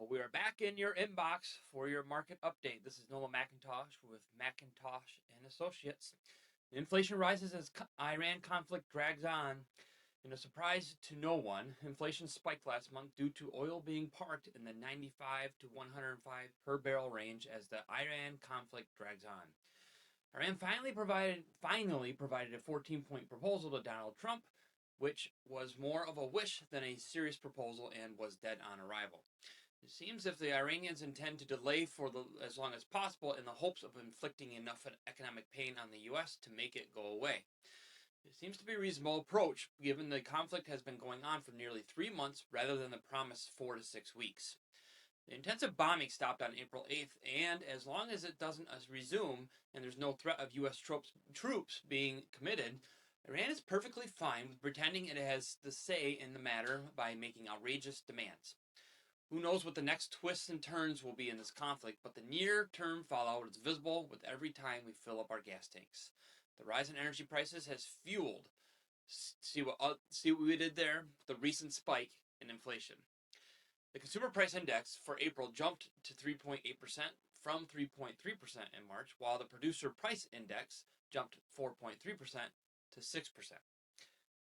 Well, we are back in your inbox for your market update. This is Noah McIntosh with McIntosh and Associates. Inflation rises as Iran conflict drags on. In a surprise to no one, inflation spiked last month due to oil being parked in the 95 to 105 per barrel range as the Iran conflict drags on. Iran finally provided a 14-point proposal to Donald Trump, which was more of a wish than a serious proposal and was dead on arrival. It seems if the Iranians intend to delay for as long as possible in the hopes of inflicting enough economic pain on the U.S. to make it go away. It seems to be a reasonable approach, given the conflict has been going on for nearly 3 months rather than the promised 4 to 6 weeks. The intensive bombing stopped on April 8th, and as long as it doesn't resume and there's no threat of U.S. troops being committed, Iran is perfectly fine with pretending it has the say in the matter by making outrageous demands. Who knows what the next twists and turns will be in this conflict, but the near-term fallout is visible with every time we fill up our gas tanks. The rise in energy prices has fueled, see what we did there? The recent spike in inflation. The consumer price index for April jumped to 3.8% from 3.3% in March, while the producer price index jumped 4.3% to 6%.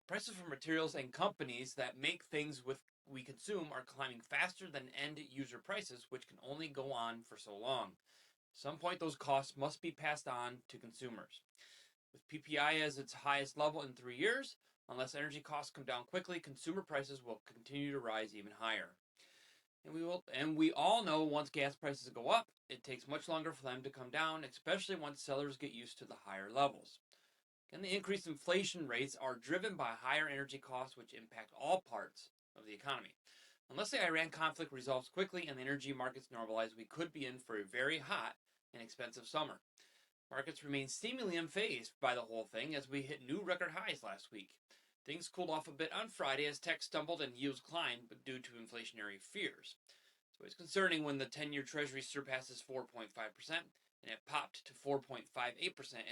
Prices for materials and companies that make things we consume are climbing faster than end user prices, which can only go on for so long. At some point, those costs must be passed on to consumers. With PPI as its highest level in 3 years, unless energy costs come down quickly, consumer prices will continue to rise even higher. And we all know once gas prices go up, it takes much longer for them to come down, especially once sellers get used to the higher levels. And the increased inflation rates are driven by higher energy costs, which impact all parts of the economy. Unless the Iran conflict resolves quickly and the energy markets normalize, we could be in for a very hot and expensive summer. Markets remain seemingly unfazed by the whole thing as we hit new record highs last week. Things cooled off a bit on Friday as tech stumbled and yields climbed due to inflationary fears. So it's concerning when the 10-year Treasury surpasses 4.5% and it popped to 4.58%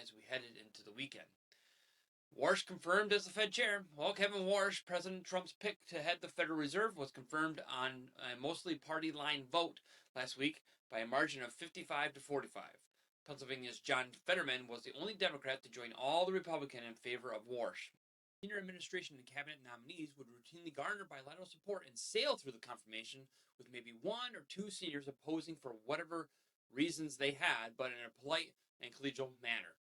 as we headed into the weekend. Warsh confirmed as the Fed chair. Well, Kevin Warsh, President Trump's pick to head the Federal Reserve, was confirmed on a mostly party line vote last week by a margin of 55 to 45. Pennsylvania's John Fetterman was the only Democrat to join all the Republican in favor of Warsh. Senior administration and cabinet nominees would routinely garner bilateral support and sail through the confirmation with maybe one or two seniors opposing for whatever reasons they had, but in a polite and collegial manner.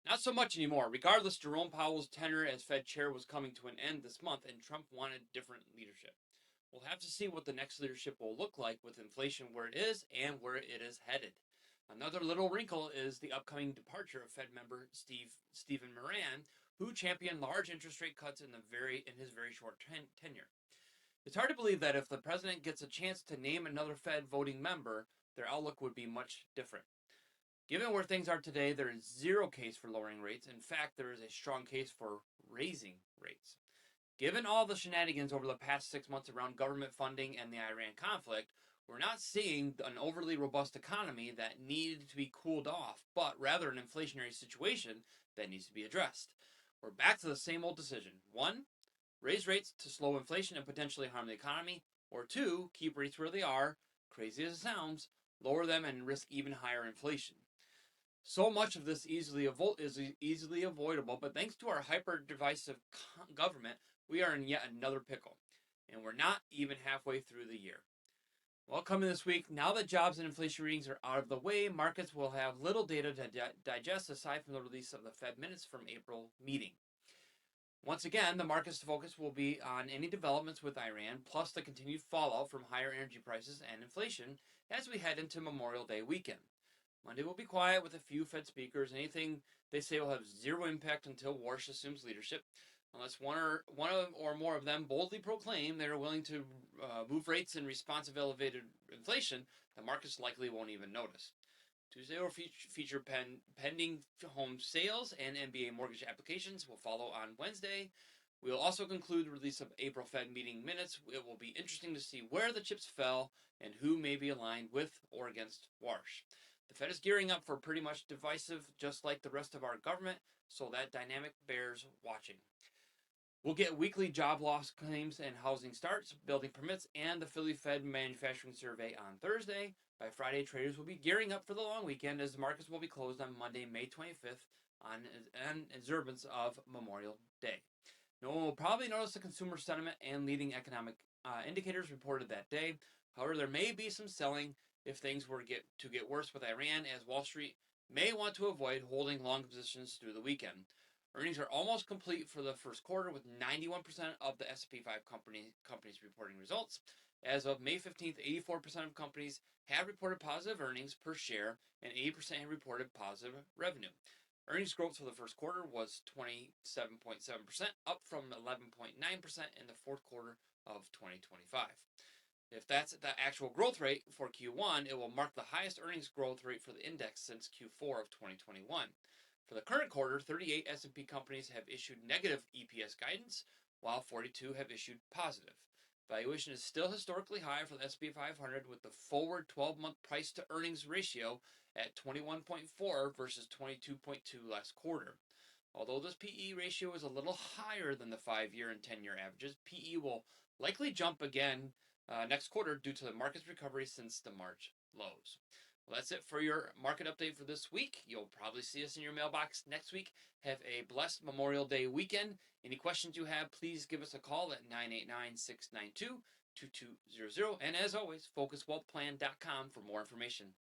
Not so much anymore. Regardless, Jerome Powell's tenure as Fed chair was coming to an end this month, and Trump wanted different leadership. We'll have to see what the next leadership will look like with inflation where it is and where it is headed. Another little wrinkle is the upcoming departure of Fed member Stephen Moran, who championed large interest rate cuts in his very short tenure. It's hard to believe that if the president gets a chance to name another Fed voting member, their outlook would be much different. Given where things are today, there is zero case for lowering rates. In fact, there is a strong case for raising rates. Given all the shenanigans over the past 6 months around government funding and the Iran conflict, we're not seeing an overly robust economy that needed to be cooled off, but rather an inflationary situation that needs to be addressed. We're back to the same old decision. 1, raise rates to slow inflation and potentially harm the economy. Or 2, keep rates where they are, crazy as it sounds, lower them and risk even higher inflation. So much of this is easily avoidable, but thanks to our hyper-divisive government, we are in yet another pickle, and we're not even halfway through the year. Well, coming this week, now that jobs and inflation readings are out of the way, markets will have little data to digest aside from the release of the Fed minutes from April meeting. Once again, the market's focus will be on any developments with Iran, plus the continued fallout from higher energy prices and inflation as we head into Memorial Day weekend. Monday will be quiet with a few Fed speakers. Anything they say will have zero impact until Warsh assumes leadership, unless one or more of them boldly proclaim they are willing to move rates in response of elevated inflation. The markets likely won't even notice. Tuesday will feature pending home sales and MBA mortgage applications. Will follow on Wednesday. We will also conclude the release of April Fed meeting minutes. It will be interesting to see where the chips fell and who may be aligned with or against Warsh. The Fed is gearing up for pretty much divisive, just like the rest of our government, so that dynamic bears watching. We'll get weekly job loss claims and housing starts, building permits, and the Philly Fed manufacturing survey on Thursday. By Friday, traders will be gearing up for the long weekend as the markets will be closed on Monday, May 25th, on observance of Memorial Day. No one will probably notice the consumer sentiment and leading economic indicators reported that day. However, there may be some selling if things were to get worse with Iran, as Wall Street may want to avoid holding long positions through the weekend. Earnings are almost complete for the first quarter, with 91% of the S&P 5 companies reporting results. As of May 15th, 84% of companies have reported positive earnings per share, and 80% have reported positive revenue. Earnings growth for the first quarter was 27.7%, up from 11.9% in the fourth quarter of 2025. If that's the actual growth rate for Q1, it will mark the highest earnings growth rate for the index since Q4 of 2021. For the current quarter, 38 S&P companies have issued negative EPS guidance, while 42 have issued positive. Valuation is still historically high for the S&P 500, with the forward 12-month price-to-earnings ratio at 21.4 versus 22.2 last quarter. Although this PE ratio is a little higher than the 5-year and 10-year averages, PE will likely jump again next quarter due to the market's recovery since the March lows. Well, that's it for your market update for this week. You'll probably see us in your mailbox next week. Have a blessed Memorial Day weekend. Any questions you have, please give us a call at 989-692-2200. And as always, focuswealthplan.com for more information.